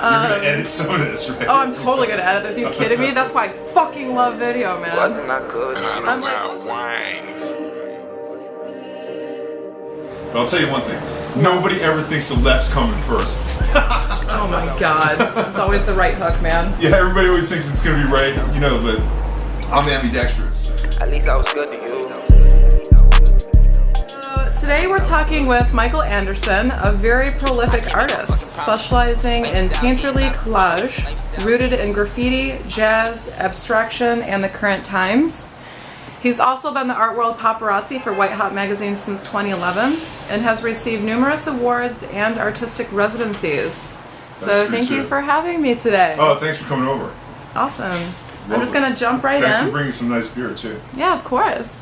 gonna edit some of this, right? Oh, I'm totally gonna edit this. Are you kidding me? That's why I fucking love video, man. Wasn't that good? I'm like, But I'll tell you one thing. Nobody ever thinks the left's coming first. oh my god. It's always the right hook, man. Yeah, everybody always thinks it's gonna be right, you know, but I'm ambidextrous. At least I was good to you. Today we're talking with Michael Anderson, a very prolific artist, specializing in painterly collage, rooted in graffiti, jazz, abstraction, and the current times. He's also been the art world paparazzi for White Hot magazine since 2011 and has received numerous awards and artistic residencies. So thank you for having me today. Oh, thanks for coming over. Awesome. I'm just going to jump right in. Thanks for bringing some nice beer too. Yeah, of course.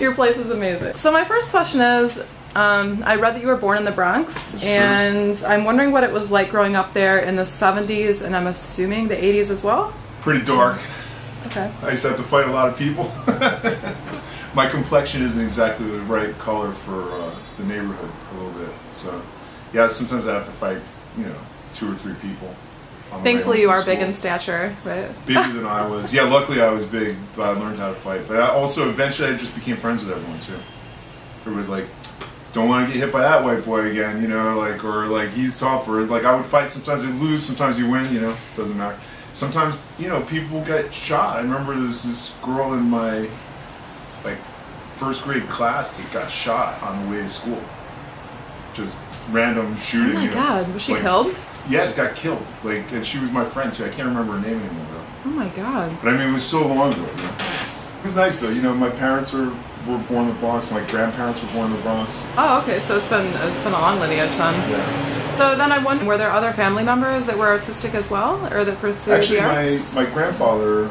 Your place is amazing. So my first question is, I read that you were born in the Bronx, and I'm wondering what it was like growing up there in the 70s, and I'm assuming the 80s as well? Pretty dark. Okay. I used to have to fight a lot of people. My complexion isn't exactly the right color for the neighborhood a little bit. So, yeah, sometimes I have to fight, you know, 2 or 3 people. Thankfully you are big in stature, right? Bigger than I was. Yeah, luckily I was big, but I learned how to fight. But eventually I just became friends with everyone too. Everybody's like, don't want to get hit by that white boy again, you know, like, or like, he's tough, or like I would fight, sometimes you lose, sometimes you win, you know, doesn't matter. Sometimes, you know, people get shot. I remember there was this girl in my, like, 1st grade class that got shot on the way to school. Just random shooting. Oh my god, was she killed? Yeah, got killed. Like, and she was my friend too. I can't remember her name anymore though. Oh my god. But I mean, it was so long ago. You know? It was nice though. You know, my parents were born in the Bronx. My grandparents were born in the Bronx. Oh, okay. So it's been a long lineage then. Yeah. So then I wonder, were there other family members that were artistic as well, or that pursued the arts? My grandfather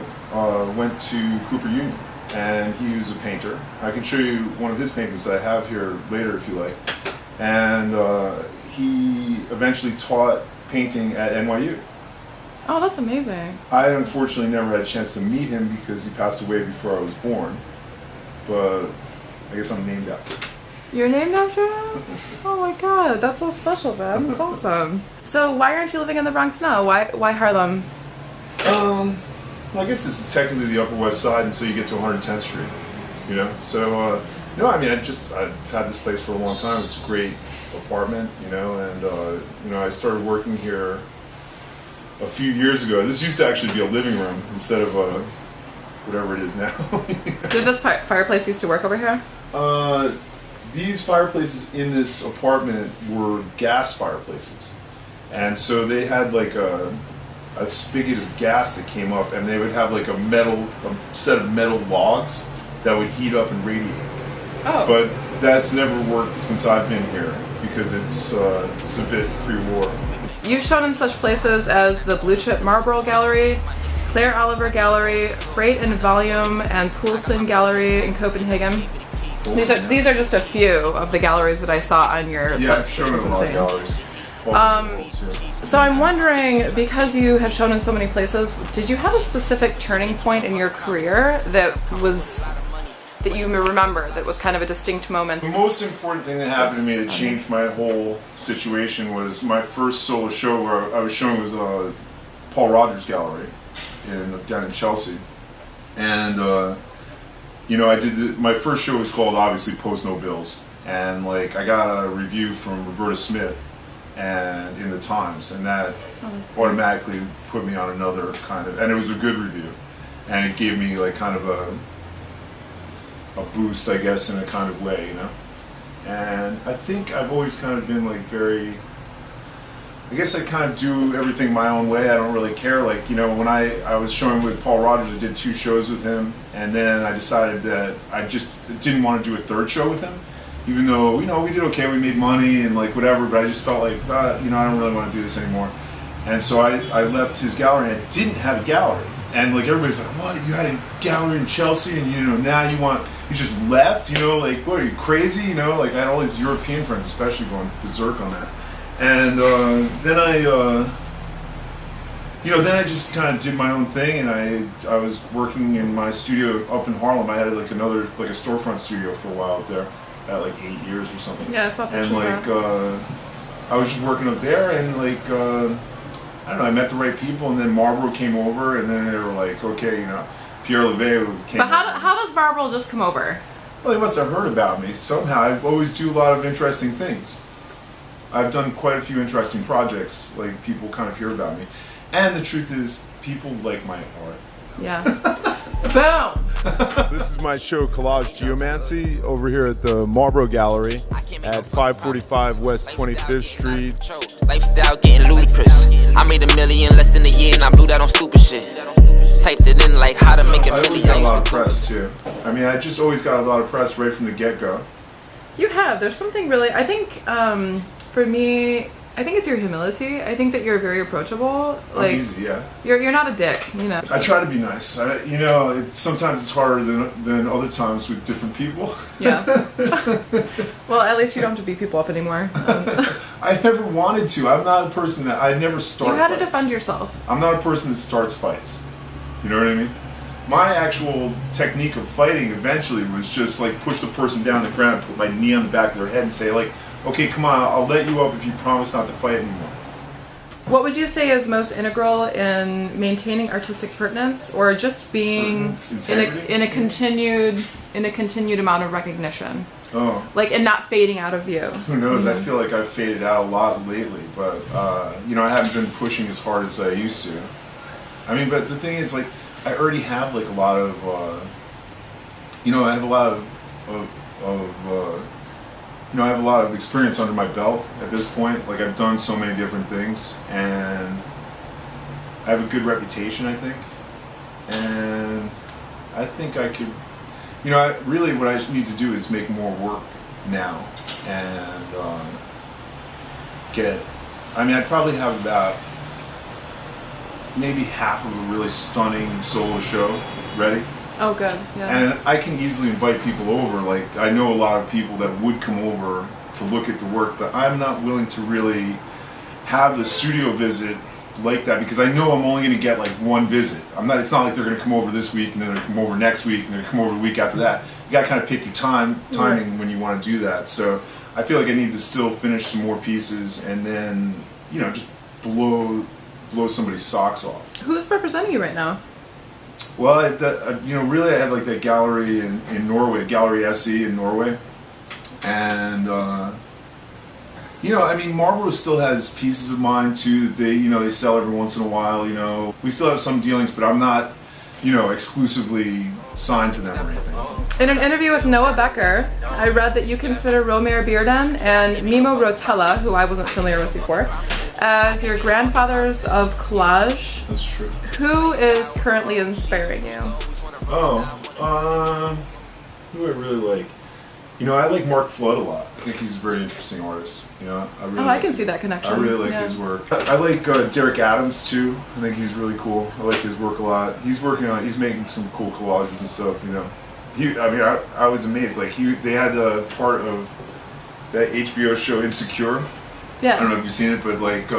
went to Cooper Union, and he was a painter. I can show you one of his paintings that I have here later if you like. And he eventually taught painting at NYU. Oh, that's amazing. I unfortunately never had a chance to meet him because he passed away before I was born, but I guess I'm named after him. You're named after him? Oh my god, that's so special, man. That's awesome. So why aren't you living in the Bronx now? Why Harlem? Well, I guess this is technically the Upper West Side until you get to 110th Street, you know? So, no, I mean, I've had this place for a long time. It's a great apartment, you know, and, you know, I started working here a few years ago. This used to actually be a living room instead of whatever it is now. Did this fireplace used to work over here? These fireplaces in this apartment were gas fireplaces. And so they had like a spigot of gas that came up, and they would have like a set of metal logs that would heat up and radiate. Oh. But that's never worked since I've been here because it's a bit pre-war. You've shown in such places as the Blue Chip Marlborough Gallery, Claire Oliver Gallery, Freight and Volume, and Poulsen Gallery in Copenhagen. These are just a few of the galleries that I saw on your list. Yeah, I've shown in a lot of galleries. So I'm wondering, because you have shown in so many places, did you have a specific turning point in your career that you remember that was kind of a distinct moment? The most important thing that happened to me that changed my whole situation was my first solo show where I was showing with Paul Rodgers Gallery down in Chelsea. And you know, my first show was called, obviously, Post No Bills. And like, I got a review from Roberta Smith and in the Times, and that automatically put me on another kind of, and it was a good review. And it gave me like kind of a boost, I guess, in a kind of way, you know? And I think I've always kind of been like I guess I kind of do everything my own way. I don't really care. Like, you know, when I was showing with Paul Rodgers, I did 2 shows with him, and then I decided that I just didn't want to do a 3rd show with him, even though, you know, we did okay, we made money and like whatever, but I just felt like, you know, I don't really want to do this anymore. And so I left his gallery, and I didn't have a gallery. And like, everybody's like, what, you had a gallery in Chelsea, and you know, now you just left, you know, like, what, are you crazy? You know, like, I had all these European friends especially going berserk on that. And then I just kind of did my own thing, and I was working in my studio up in Harlem. I had like a storefront studio for a while up there, at like 8 years or something. Yeah, I saw pictures. And like, I was just working up there, and like I don't know, I met the right people, and then Marlboro came over, and then they were like, okay, you know, Pierre Levay came. But how does Marlboro just come over? Well, they must have heard about me somehow. I always do a lot of interesting things. I've done quite a few interesting projects. Like, people kind of hear about me, and the truth is, people like my art. Yeah. Boom. This is my show, Collage Geomancy, over here at the Marlboro Gallery at 545 West 25th Street. Lifestyle getting ludicrous. I made $1 million less than a year and I blew that on stupid shit. Typed it in like how to make $1 million. I always got a lot of press too. I mean, I just always got a lot of press right from the get-go. You have. There's something really, I think, for me, I think it's your humility. I think that you're very approachable. Like, easy, yeah. You're not a dick, you know. I try to be nice. You know, sometimes it's harder than other times with different people. Yeah. Well, at least you don't have to beat people up anymore. I never wanted to. I'm not a person that I never start. You had fights. to defend yourself. I'm not a person that starts fights. You know what I mean? My actual technique of fighting eventually was just like push the person down on the ground, put my knee on the back of their head, and say like, okay, come on, I'll let you up if you promise not to fight anymore. What would you say is most integral in maintaining artistic pertinence, or just being in a continued amount of recognition? Oh. Like, and not fading out of view. Who knows? I feel like I've faded out a lot lately, but you know, I haven't been pushing as hard as I used to. I mean, but the thing is, like, I already have like a lot of, you know, I have a lot you know, I have a lot of experience under my belt at this point. Like, I've done so many different things, and I have a good reputation, I think. And I think I could, you know, really what I need to do is make more work now and I mean, I probably have about maybe half of a really stunning solo show ready. Oh, good. Yeah. And I can easily invite people over. Like, I know a lot of people that would come over to look at the work, but I'm not willing to really have the studio visit like that, because I know I'm only going to get like one visit. It's not like they're going to come over this week and then they're going to come over next week and they're going to come over the week after that. You got to kind of pick your timing right when you want to do that. So I feel like I need to still finish some more pieces and then, you know, just blow somebody's socks off. Who's representing you right now? Well, you know, really, I have like that gallery in Norway, Gallery SE in Norway, and you know, I mean, Marlboro still has pieces of mine too. They sell every once in a while. You know, we still have some dealings, but I'm not, you know, exclusively signed to them or anything. In an interview with Noah Becker, I read that you consider Romer Bearden and Mimo Rotella, who I wasn't familiar with before, as your grandfathers of collage. That's true. Who is currently inspiring you? Oh, who do I really like? You know, I like Mark Flood a lot. I think he's a very interesting artist. You know, I can see that connection. I really like his work. I like Derek Adams too. I think he's really cool. I like his work a lot. He's making some cool collages and stuff. You know, I was amazed. Like they had a part of that HBO show Insecure. Yeah. I don't know if you've seen it, but like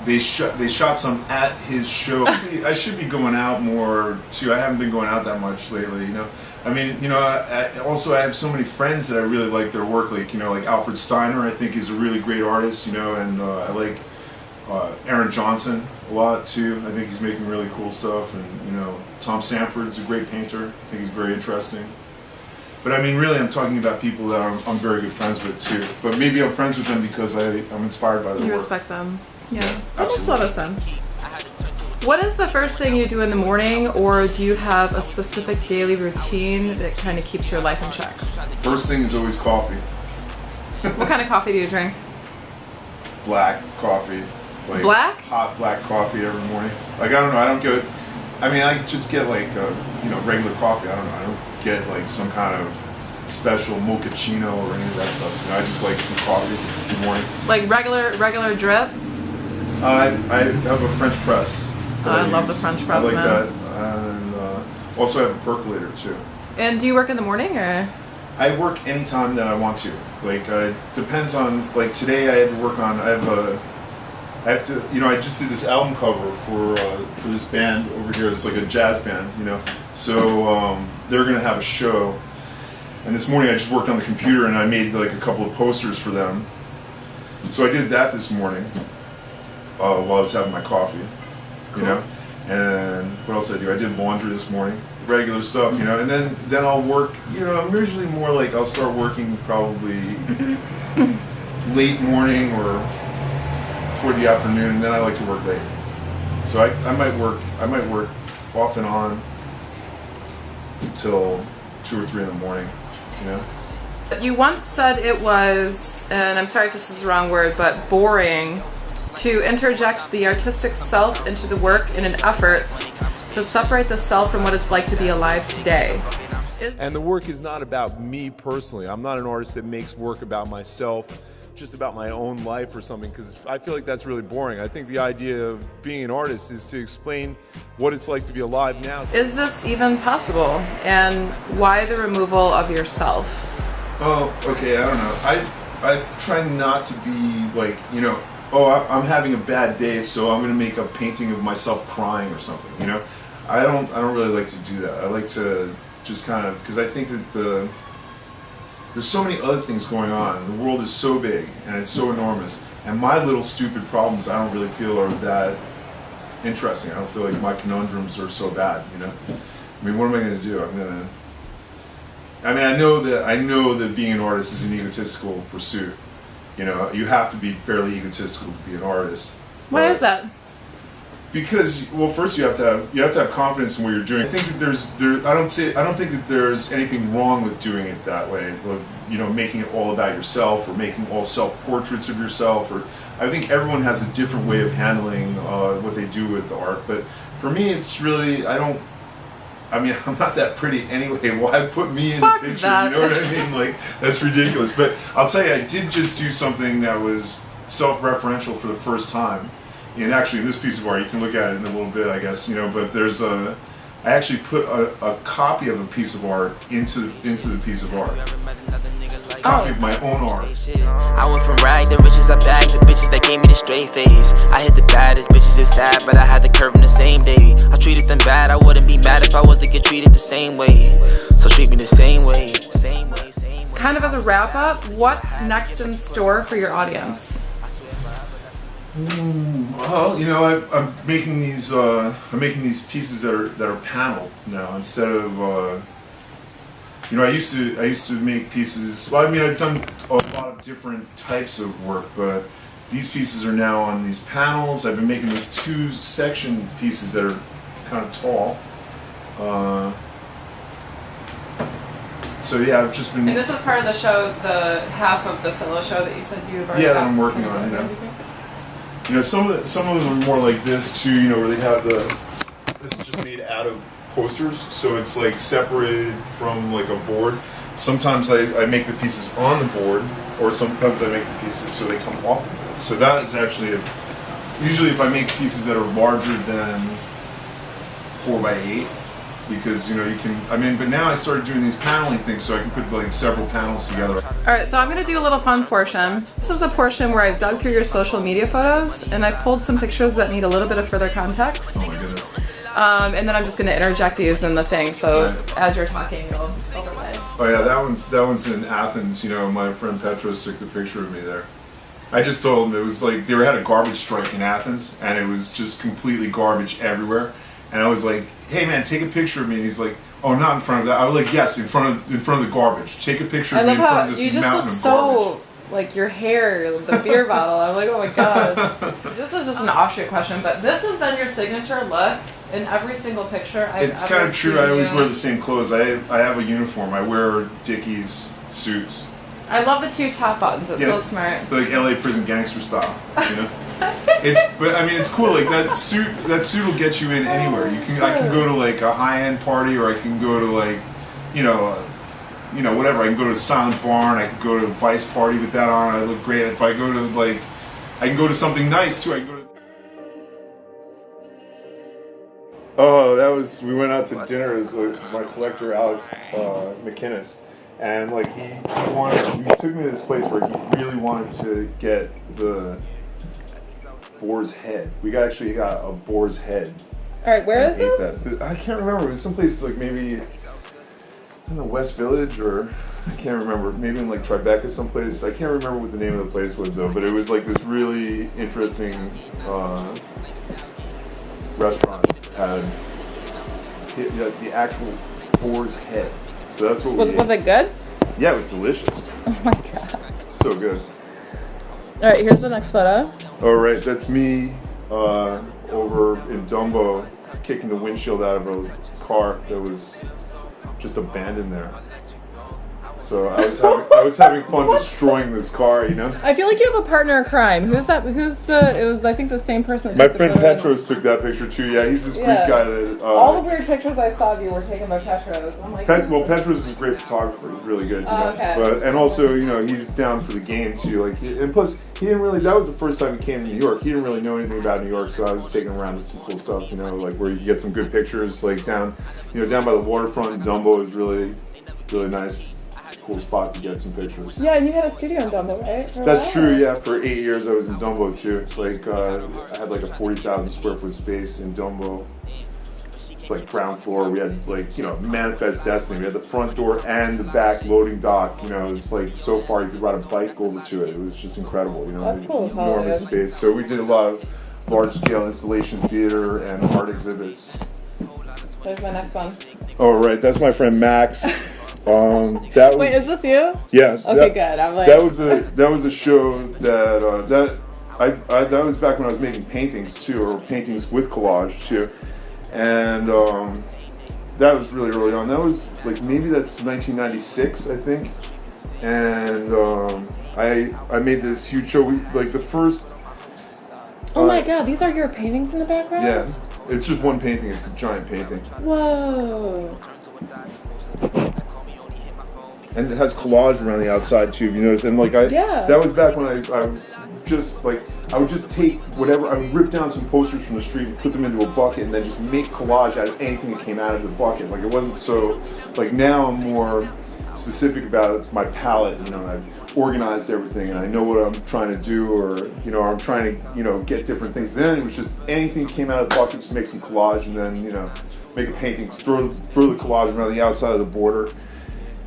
they shot some at his show. I should be going out more too. I haven't been going out that much lately. You know. I mean, you know, I have so many friends that I really like their work, like, you know, like Alfred Steiner, I think is a really great artist, you know, and I like Aaron Johnson a lot too. I think he's making really cool stuff, and, you know, Tom Sanford's a great painter. I think he's very interesting. But I mean, really, I'm talking about people that I'm very good friends with too. But maybe I'm friends with them because I'm inspired by their work. You respect them. Yeah, that absolutely. makes a lot of sense. What is the first thing you do in the morning, or do you have a specific daily routine that kind of keeps your life in check? First thing is always coffee. What kind of coffee do you drink? Black coffee. Like black? Hot black coffee every morning. Like, I don't know, I just get like, you know, regular coffee. I don't know, I don't get like some kind of special mochaccino or any of that stuff. You know, I just like some coffee in the morning. Like regular drip? I have a French press. I love the French press, I like man. that, and also I have a percolator too. And do you work in the morning, or? I work anytime that I want to. Like, depends on, like today I had to work on, I have to, you know, I just did this album cover for this band over here. It's like a jazz band, you know. So they're gonna have a show, and this morning I just worked on the computer and I made like a couple of posters for them. So I did that this morning while I was having my coffee, you know. And what else did I do? I did laundry this morning, regular stuff, you know. And then I'll work. You know, I'm usually more like I'll start working probably late morning or toward the afternoon, and then I like to work late. So I might work off and on until 2 or 3 in the morning, you know. You once said it was, and I'm sorry if this is the wrong word, but boring to interject the artistic self into the work in an effort to separate the self from what it's like to be alive today. And the work is not about me personally. I'm not an artist that makes work about myself, just about my own life or something, because I feel like that's really boring. I think the idea of being an artist is to explain what it's like to be alive now. Is this even possible? And why the removal of yourself? Oh, okay, I don't know. I try not to be like, you know, oh, I'm having a bad day, so I'm gonna make a painting of myself crying or something, you know? I don't really like to do that. I like to just kind of, because I think that there's so many other things going on. The world is so big and it's so enormous, and my little stupid problems I don't really feel are that interesting. I don't feel like my conundrums are so bad, you know? I mean, what am I gonna do? I know that being an artist is an egotistical pursuit. You know, you have to be fairly egotistical to be an artist. Why is that? Because, well, first you have to have confidence in what you're doing. I think that I don't think that there's anything wrong with doing it that way. You know, making it all about yourself, or making all self-portraits of yourself, or I think everyone has a different way of handling what they do with the art. But for me, it's really I'm not that pretty anyway. Why put me in the picture? That. You know what I mean? Like, that's ridiculous. But I'll tell you, I did just do something that was self-referential for the first time. And actually, in this piece of art, you can look at it in a little bit, I guess, you know. But I actually put a copy of a piece of art into the piece of art. A copy of my own art. I went from rag to riches, I bagged the bitches that gave me the straight face. I hit the baddest bitches, it's sad, but I had the curve in the same day. I treated them bad, I wouldn't be mad if I was to get treated the same way. So treat me the same way, same way, same way. Kind of as a wrap up, what's next in store for your audience? Well, you know, I'm making these pieces that are paneled now instead of you know, I used to make pieces. Well, I mean, I've done a lot of different types of work, but these pieces are now on these panels. I've been making these 2-section pieces that are kind of tall. So yeah, I've just been. And this is part of the show, the half of the solo show that you said you've already. Yeah, that I'm working on. You know, some of them are more like this too. You know, where they have this is just made out of posters, so it's like separated from like a board. Sometimes I make the pieces on the board, or sometimes I make the pieces so they come off the board. So that is actually usually if I make pieces that are larger than 4x8, because you know you can. I mean, but now I started doing these paneling things, so I can put like several panels together. All right, so I'm gonna do a little fun portion. This is a portion where I've dug through your social media photos, and I pulled some pictures that need a little bit of further context. Oh my goodness. And then I'm just going to interject these in the thing, so as you're talking, it'll overlay. Oh yeah, that one's in Athens. You know, my friend Petros took the picture of me there. I just told him it was like they had a garbage strike in Athens, and it was just completely garbage everywhere. And I was like, "Hey man, take a picture of me." And he's like, "Oh, not in front of that." I was like, "Yes, in front of the garbage. Take a picture of me in front of this mountain of garbage." Like your hair, the beer bottle. I'm like, oh my god. This is just an offshoot question, but this has been your signature look in every single picture I've It's kind of true. I always wear the same clothes. I have a uniform. I wear Dickies suits. I love the 2 top buttons. It's so smart. Like LA prison gangster style. You know. But I mean, it's cool. Like that suit will get you in anywhere. I can go to like a high-end party, or I can go to like, you know, whatever. I can go to Silent Barn. I can go to a Vice party with that on. I look great. If I go to like, I can go to something nice too. I can go to. Oh, we went out to dinner with like, my collector Alex McInnes, and like he took me to this place where he really wanted to get the Boar's Head. We actually got a Boar's Head. All right, where is this? I can't remember. It was someplace like maybe It's in the West Village, or I can't remember. Maybe in like Tribeca someplace. I can't remember what the name of the place was though. But it was like this really interesting restaurant. Had the actual Boar's Head. So that's what we ate. Was it good? Yeah, it was delicious. Oh my god. So good. All right, here's the next photo. All right, that's me over in Dumbo, kicking the windshield out of a car that was just abandoned there. So I was having fun destroying this car, you know. I feel like you have a partner in crime. Who's that? It was I think the same person. That My took friend the photo. Petros took that picture too. Yeah, he's this Greek guy that. All the weird pictures I saw of you were taken by Petros. I'm like, Petros is a great photographer. He's really good. You know? Okay. And also, you know, he's down for the game too. Like, and plus, he didn't really. That was the first time he came to New York. He didn't really know anything about New York, so I was taking him around with some cool stuff. You know, like where you can get some good pictures, like down by the waterfront. Dumbo is really, really nice. Cool spot to get some pictures. yeah, and you had a studio in Dumbo, right? That's true, yeah. For 8 years I was in Dumbo too. Like, I had like a 40,000 square foot space in Dumbo. It's like ground floor. We had like, you know, Manifest Destiny. We had the front door and the back loading dock. You know, it's like so far you could ride a bike over to it. It was just incredible, you know. That's cool as hell, enormous dude. space. So we did a lot of large scale installation theater and art exhibits. There's my next one. Oh, right. That's my friend Max. That was, Wait, is this you? yeah. Okay, good. I'm like, That was a show that that was back when I was making paintings too, or paintings with collage too, and that was really early on. That was like maybe that's 1996, I think, and I made this huge show. Like the first. oh my god, these are your paintings in the background? Yes, it's just one painting. It's a giant painting. Whoa. And it has collage around the outside too, if you notice. And like that was back when I just like I would just take whatever, I would rip down some posters from the street and put them into a bucket and then just make collage out of anything that came out of the bucket. Like it wasn't so, like now I'm more specific about my palette, you know, I've organized everything and I know what I'm trying to do, or, you know, I'm trying to, you know, get different things. Then it was just anything that came out of the bucket, just make some collage and then, you know, make a painting, throw the collage around the outside of the border.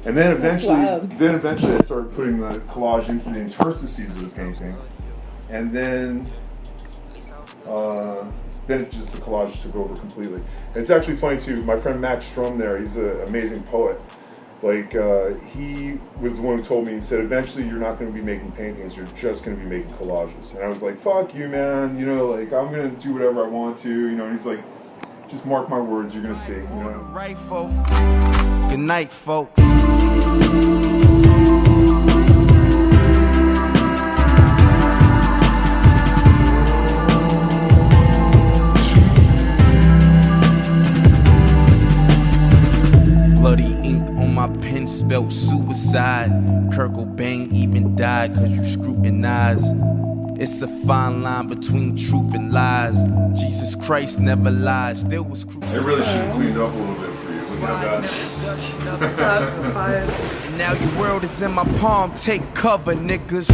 And then eventually I started putting the collage into the interstices of the painting, and then it just the collage took over completely. And it's actually funny too. My friend Max Strom there, he's an amazing poet. Like he was the one who told me. He said, "Eventually, you're not going to be making paintings. You're just going to be making collages." And I was like, "Fuck you, man. You know, like I'm going to do whatever I want to." You know, and he's like, "Just mark my words. You're going to see." You know. Right, folks. Good night, folks. Bloody ink on my pen spelled suicide. Kurt Cobain even died cause you scrutinize. It's a fine line between truth and lies. Jesus Christ never lied, still was crucified. I really should have cleaned up a little bit for you. Look at that. And now your world is in my palm, take cover, niggas.